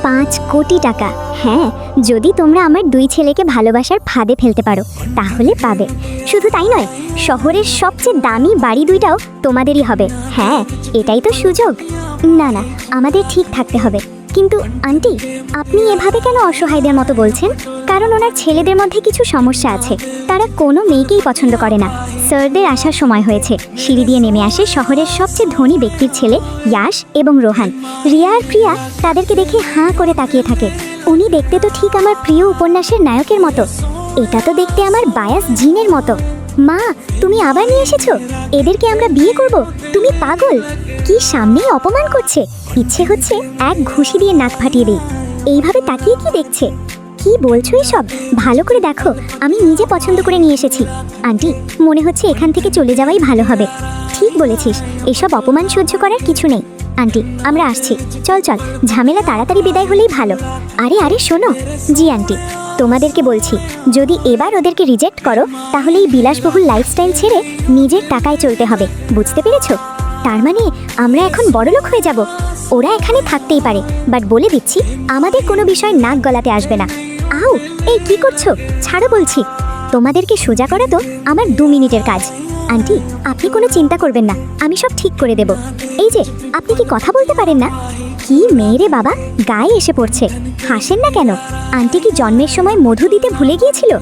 5 কোটি টাকা। হ্যাঁ, যদি তোমরা আমার 2 ছেলেকে ভালোবাসার ফাঁদে ফেলতে পারো তাহলে পাবে। শুধু তাই নয়, শহরের সবচেয়ে দামি বাড়ি 2টাও তোমাদেরই হবে। হ্যাঁ, এটাই তো সুযোগ। না না, আমাদের ঠিক থাকতে হবে। কিন্তু আন্টি, আপনি এভাবে কেন অসহায়দের মতো বলছেন? কারণ ওনার ছেলেদের মধ্যে কিছু সমস্যা আছে। তারা কোনো মেয়েকেই পছন্দ করে না। স্যারদের আসার সময় হয়েছে। সিঁড়ি দিয়ে নেমে আসে শহরের সবচেয়ে ধনী ব্যক্তির ছেলে ইয়াশ এবং রোহান। রিয়া আর প্রিয়া তাদেরকে দেখে হাঁ করে তাকিয়ে থাকে। উনি দেখতে তো ঠিক আমার প্রিয় উপন্যাসের নায়কের মতো। এটা তো দেখতে আমার বায়াস জিনের মতো। মা, তুমি আবার নিয়ে এসেছো? এদেরকে আমরা বিয়ে করব? তুমি পাগল? কি সামনেই অপমান করছে। ইচ্ছে হচ্ছে এক ঘুষি দিয়ে নাক ফাটিয়ে দিই। এইভাবে তাকিয়ে কি দেখছে? কি বলছো এসব? ভালো করে দেখো, আমি নিজে পছন্দ করে নিয়ে এসেছি। আন্টি, মনে হচ্ছে এখান থেকে চলে যাওয়াই ভালো হবে। ঠিক বলেছিস, এসব অপমান সহ্য করার কিছু নেই। আন্টি, আমরা আসছি। চল চল, ঝামেলা তাড়াতাড়ি বিদায় হলেই ভালো। আরে আরে শোনো। জি আন্টি, তোমাদেরকে বলছি, যদি এবার ওদেরকে রিজেক্ট করো তাহলে এই বিলাসবহুল লাইফস্টাইল ছেড়ে নিজের টাকায় চলতে হবে। বুঝতে পেরেছো? তার মানে আমরা এখন বড়লোক হয়ে যাব। ওরা এখানে থাকতেই পারে, বাট বলে দিচ্ছি আমাদের কোনো বিষয় নাক গলাতে আসবে না। আউ, এই কি করছো? ছাড়ো বলছি। তোমাদেরকে সোজা করা তো আমার 2 মিনিটের কাজ। আন্টি, আপনি কোনো চিন্তা করবেন না, আমি সব ঠিক করে দেব। এই যে, আপনি কি কথা বলতে পারেন না? কি মেয়ে রে বাবা, গায়ে এসে পড়ছে। হাসেন না কেন? আন্টি কি জন্মের সময় মধু দিতে ভুলে গিয়েছিল?